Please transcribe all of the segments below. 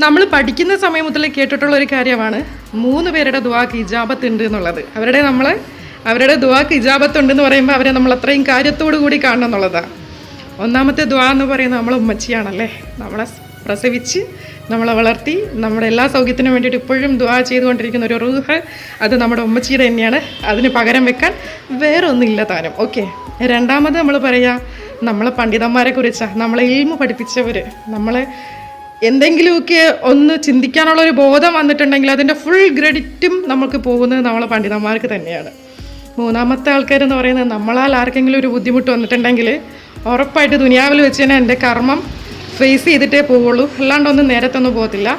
നമ്മൾ പഠിക്കുന്ന സമയം മുതൽ കേട്ടിട്ടുള്ള ഒരു കാര്യമാണ് 3 പേരുടെ ദുആക്ക് ഇജാബത്ത് ഉണ്ട് എന്നുള്ളത്. അവരുടെ ദുആക്ക് ഇജാബത്ത് ഉണ്ടെന്ന് പറയുമ്പോൾ അവരെ നമ്മൾ അത്രയും കാര്യത്തോടു കൂടി കാണണം എന്നുള്ളതാണ്. ഒന്നാമത്തെ ദുആ എന്ന് പറയുന്നത് നമ്മളെ ഉമ്മച്ചിയാണല്ലേ. നമ്മളെ പ്രസവിച്ച് നമ്മളെ വളർത്തി നമ്മുടെ എല്ലാ സൗകര്യത്തിനും വേണ്ടിയിട്ട് ഇപ്പോഴും ദുആ ചെയ്തുകൊണ്ടിരിക്കുന്ന ഒരു റൂഹ്, അത് നമ്മുടെ ഉമ്മച്ചിയുടെ തന്നെയാണ്. അതിന് പകരം വെക്കാൻ വേറെ ഒന്നുമില്ല താനും. ഓക്കെ, രണ്ടാമത് നമ്മൾ പറയുക നമ്മളെ പണ്ഡിതന്മാരെ കുറിച്ചാണ്. നമ്മളെ ഇൽമു പഠിപ്പിച്ചവർ, നമ്മളെ എന്തെങ്കിലുമൊക്കെ ഒന്ന് ചിന്തിക്കാനുള്ളൊരു ബോധം വന്നിട്ടുണ്ടെങ്കിൽ അതിൻ്റെ ഫുൾ ക്രെഡിറ്റും നമുക്ക് പോകുന്നത് നമ്മളെ പണ്ഡിതന്മാർക്ക് തന്നെയാണ്. മൂന്നാമത്തെ ആൾക്കാരെന്ന് പറയുന്നത് നമ്മളാൽ ആർക്കെങ്കിലും ഒരു ബുദ്ധിമുട്ട് വന്നിട്ടുണ്ടെങ്കിൽ ഉറപ്പായിട്ട് ദുനിയാവിൽ വെച്ച് തന്നെ എൻ്റെ കർമ്മം ഫേസ് ചെയ്തിട്ടേ പോവുള്ളൂ, അല്ലാണ്ടൊന്നും നേരത്തൊന്നും പോകത്തില്ല.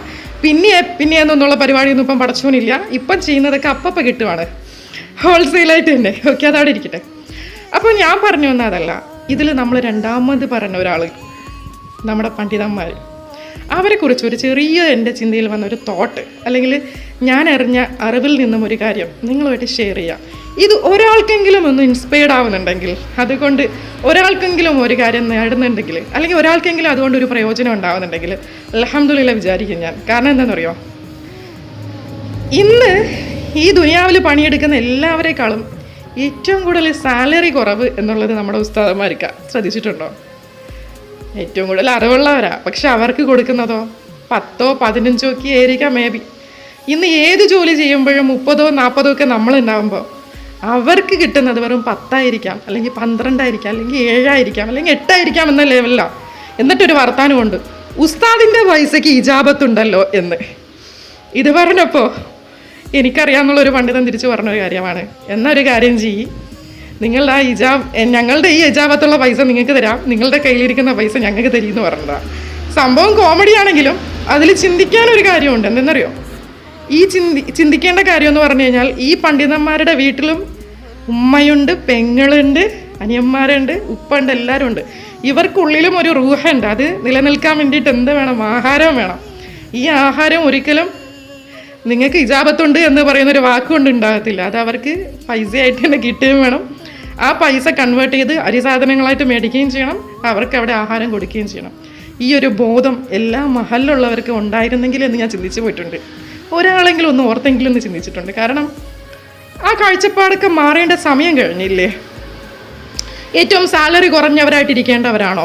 പിന്നെയെന്നുള്ള പരിപാടിയൊന്നും ഇപ്പം പടച്ചോനില്ല. ഇപ്പം ചെയ്യുന്നതൊക്കെ അപ്പം കിട്ടുവാണ്, ഹോൾസെയിലായിട്ട് തന്നെ. ഓക്കെ, അതവിടെ ഇരിക്കട്ടെ. അപ്പോൾ ഞാൻ പറഞ്ഞു വന്നാൽ അതല്ല, ഇതിൽ നമ്മൾ രണ്ടാമത് പറഞ്ഞ ഒരാൾ നമ്മുടെ പണ്ഡിതന്മാർ, അവരെക്കുറിച്ച് ഒരു ചെറിയ എൻ്റെ ചിന്തയിൽ വന്ന ഒരു തോട്ട്, അല്ലെങ്കിൽ ഞാൻ അറിഞ്ഞ അറിവിൽ നിന്നും ഒരു കാര്യം നിങ്ങളുമായിട്ട് ഷെയർ ചെയ്യാം. ഇത് ഒരാൾക്കെങ്കിലും ഒന്ന് ഇൻസ്പയർഡ് ആവുന്നുണ്ടെങ്കിൽ, അതുകൊണ്ട് ഒരാൾക്കെങ്കിലും ഒരു കാര്യം നേടുന്നുണ്ടെങ്കിൽ, അല്ലെങ്കിൽ ഒരാൾക്കെങ്കിലും അതുകൊണ്ട് ഒരു പ്രയോജനം ഉണ്ടാവുന്നുണ്ടെങ്കിൽ അൽഹംദുലില്ലാ വിചാരിക്കും ഞാൻ. കാരണം എന്താണെന്നറിയോ, ഇന്ന് ഈ ദുനിയാവിൽ പണിയെടുക്കുന്ന എല്ലാവരേക്കാളും ഏറ്റവും കൂടുതൽ സാലറി കുറവ് എന്നുള്ളത് നമ്മുടെ ഉസ്താദന്മാർക്കാണ്. ശ്രദ്ധിച്ചിട്ടുണ്ടോ? ഏറ്റവും കൂടുതൽ അറിവുള്ളവരാ, പക്ഷെ അവർക്ക് കൊടുക്കുന്നതോ 10 15 ഒക്കെ ആയിരിക്കാം മേ ബി. ഇന്ന് ഏത് ജോലി ചെയ്യുമ്പോഴും 30 40 ഒക്കെ നമ്മളുണ്ടാകുമ്പോൾ അവർക്ക് കിട്ടുന്നത് വെറും 10 ആയിരിക്കാം, അല്ലെങ്കിൽ 12 ആയിരിക്കാം, അല്ലെങ്കിൽ 7 ആയിരിക്കാം, അല്ലെങ്കിൽ 8 ആയിരിക്കാം എന്ന ലെവലിലാണ്. എന്നിട്ടൊരു വർത്താനമുണ്ട്, ഉസ്താദിൻ്റെ പൈസയ്ക്ക് ഇജാബത്തുണ്ടല്ലോ എന്ന്. ഇത് പറഞ്ഞപ്പോൾ എനിക്കറിയാമെന്നുള്ളൊരു പണ്ഡിതൻ തിരിച്ചു പറഞ്ഞൊരു കാര്യമാണ്, എന്നൊരു കാര്യം ചെയ്യും, നിങ്ങളുടെ ഞങ്ങളുടെ ഈ ഇജാബത്തുള്ള പൈസ നിങ്ങൾക്ക് തരാം, നിങ്ങളുടെ കയ്യിലിരിക്കുന്ന പൈസ ഞങ്ങൾക്ക് തരുമെന്ന് പറഞ്ഞതാണ്. സംഭവം കോമഡി ആണെങ്കിലും അതിൽ ചിന്തിക്കാനൊരു കാര്യമുണ്ട്. എന്തെന്നറിയോ, ഈ ചിന്തിക്കേണ്ട കാര്യം എന്ന് പറഞ്ഞു കഴിഞ്ഞാൽ, ഈ പണ്ഡിതന്മാരുടെ വീട്ടിലും ഉമ്മയുണ്ട്, പെങ്ങളുണ്ട്, അനിയന്മാരുണ്ട്, ഉപ്പുണ്ട്, എല്ലാവരും ഉണ്ട്. ഇവർക്കുള്ളിലും ഒരു റൂഹുണ്ട്. അത് നിലനിൽക്കാൻ വേണ്ടിയിട്ട് എന്ത് വേണം? ആഹാരം വേണം. ഈ ആഹാരം ഒരിക്കലും നിങ്ങൾക്ക് ഇജാബത്തുണ്ട് എന്ന് പറയുന്നൊരു വാക്കുകൊണ്ട് ഉണ്ടാകത്തില്ല. അത് അവർക്ക് പൈസയായിട്ട് തന്നെ കിട്ടുകയും വേണം. ആ പൈസ കൺവേർട്ട് ചെയ്ത് അരിസാധനങ്ങളായിട്ട് മേടിക്കുകയും ചെയ്യണം, അവർക്ക് അവിടെ ആഹാരം കൊടുക്കുകയും ചെയ്യണം. ഈ ഒരു ബോധം എല്ലാ മഹലിലുള്ളവർക്കും ഉണ്ടായിരുന്നെങ്കിൽ എന്ന് ഞാൻ ചിന്തിച്ചു പോയിട്ടുണ്ട്. ഒരാളെങ്കിലും ഒന്ന് ഓർത്തെങ്കിലും ഒന്ന് ചിന്തിച്ചിട്ടുണ്ട്. കാരണം ആ കാഴ്ചപ്പാടൊക്കെ മാറേണ്ട സമയം കഴിഞ്ഞില്ലേ? ഏറ്റവും സാലറി കുറഞ്ഞവരായിട്ടിരിക്കേണ്ടവരാണോ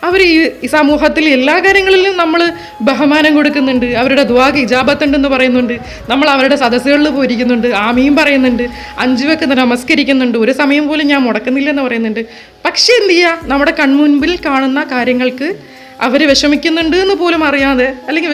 അവർ ഈ സമൂഹത്തിൽ എല്ലാ കാര്യങ്ങളിലും നമ്മൾ ബഹുമാനം കൊടുക്കുന്നുണ്ട്, അവരുടെ ദുആക്ക് ഇജാബത്തുണ്ടെന്ന് പറയുന്നുണ്ട്, നമ്മൾ അവരുടെ സദസ്സുകളിൽ പോയിരിക്കുന്നുണ്ട്, ആമീൻ പറയുന്നുണ്ട്, 5 വക്ത് നമസ്കരിക്കുന്നുണ്ട്, ഒരു സമയം പോലും ഞാൻ മുടക്കുന്നില്ലെന്ന് പറയുന്നുണ്ട്. പക്ഷേ എന്ത് ചെയ്യുക, നമ്മുടെ കൺമുൻപിൽ കാണുന്ന കാര്യങ്ങൾക്ക് അവർ വിഷമിക്കുന്നുണ്ട് എന്ന് പോലും അറിയാതെ, അല്ലെങ്കിൽ